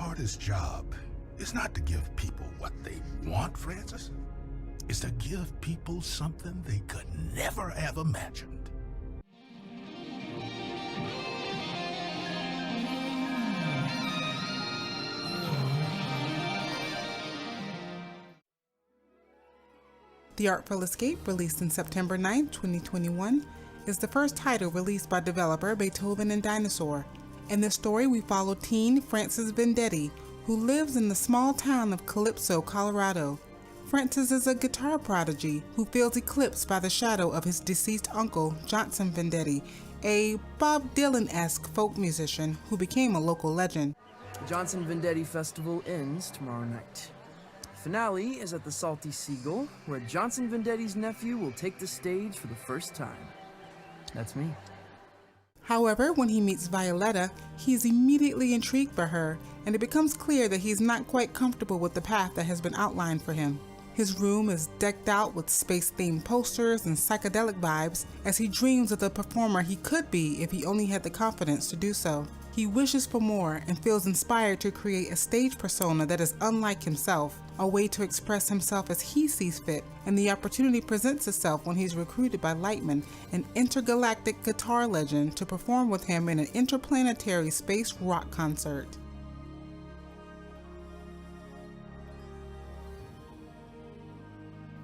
hardest job is not to give people what they want, Francis. It's to give people something they could never have imagined. The Artful Escape, released in September 9, 2021, is the first title released by developer Beethoven and Dinosaur. In this story, we follow teen Francis Vendetti, who lives in the small town of Calypso, Colorado. Francis is a guitar prodigy who feels eclipsed by the shadow of his deceased uncle, Johnson Vendetti, a Bob Dylan-esque folk musician who became a local legend. The Johnson Vendetti Festival ends tomorrow night. Finale is at the Salty Seagull, where Johnson Vendetti's nephew will take the stage for the first time. That's me. However, when he meets Violetta, he is immediately intrigued by her, and it becomes clear that he's not quite comfortable with the path that has been outlined for him. His room is decked out with space-themed posters and psychedelic vibes as he dreams of the performer he could be if he only had the confidence to do so. He wishes for more and feels inspired to create a stage persona that is unlike himself, a way to express himself as he sees fit, and the opportunity presents itself when he's recruited by Lightman, an intergalactic guitar legend, to perform with him in an interplanetary space rock concert.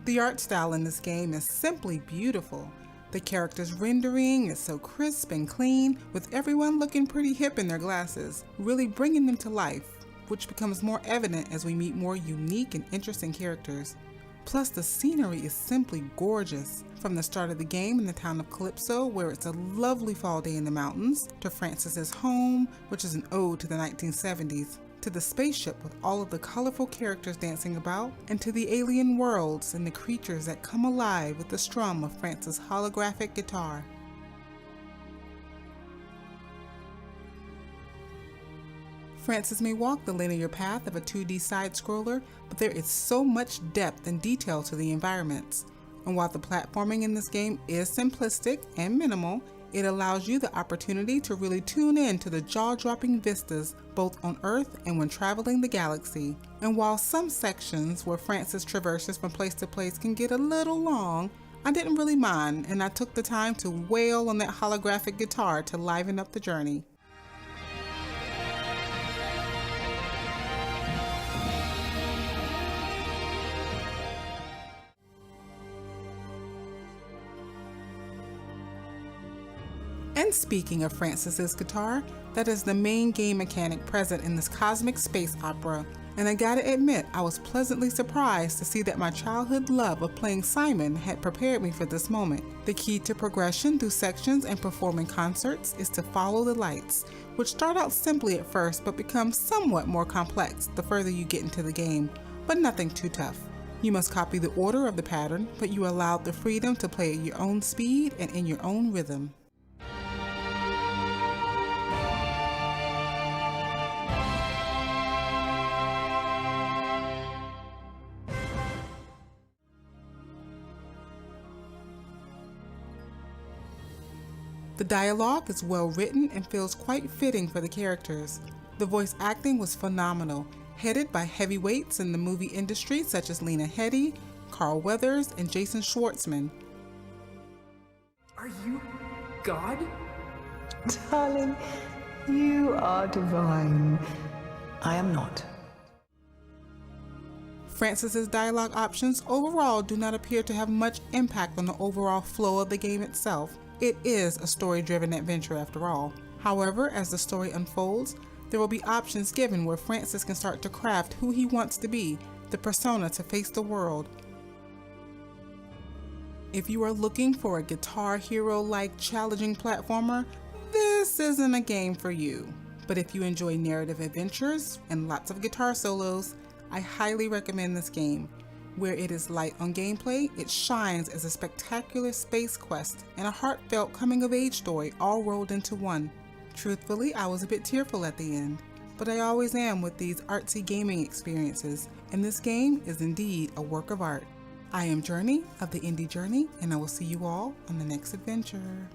The art style in this game is simply beautiful. The character's rendering is so crisp and clean, with everyone looking pretty hip in their glasses, really bringing them to life, which becomes more evident as we meet more unique and interesting characters. Plus, the scenery is simply gorgeous. From the start of the game in the town of Calypso, where it's a lovely fall day in the mountains, to Francis's home, which is an ode to the 1970s, to the spaceship with all of the colorful characters dancing about, and to the alien worlds and the creatures that come alive with the strum of Francis' holographic guitar. Francis may walk the linear path of a 2D side-scroller, but there is so much depth and detail to the environments. And while the platforming in this game is simplistic and minimal, it allows you the opportunity to really tune in to the jaw-dropping vistas both on Earth and when traveling the galaxy. And while some sections where Francis traverses from place to place can get a little long, I didn't really mind, and I took the time to wail on that holographic guitar to liven up the journey. And speaking of Francis's guitar, that is the main game mechanic present in this cosmic space opera. And I gotta admit, I was pleasantly surprised to see that my childhood love of playing Simon had prepared me for this moment. The key to progression through sections and performing concerts is to follow the lights, which start out simply at first but become somewhat more complex the further you get into the game, but nothing too tough. You must copy the order of the pattern, but you are allowed the freedom to play at your own speed and in your own rhythm. The dialogue is well written and feels quite fitting for the characters. The voice acting was phenomenal, headed by heavyweights in the movie industry such as Lena Headey, Carl Weathers, and Jason Schwartzman. Are you God? Darling, you are divine. I am not. Francis's dialogue options overall do not appear to have much impact on the overall flow of the game itself. It is a story-driven adventure after all. However, as the story unfolds, there will be options given where Francis can start to craft who he wants to be, the persona to face the world. If you are looking for a Guitar Hero-like challenging platformer, this isn't a game for you. But if you enjoy narrative adventures and lots of guitar solos, I highly recommend this game. Where it is light on gameplay, it shines as a spectacular space quest and a heartfelt coming-of-age story all rolled into one. Truthfully, I was a bit tearful at the end, but I always am with these artsy gaming experiences, and this game is indeed a work of art. I am Journey of the Indie Journey, and I will see you all on the next adventure.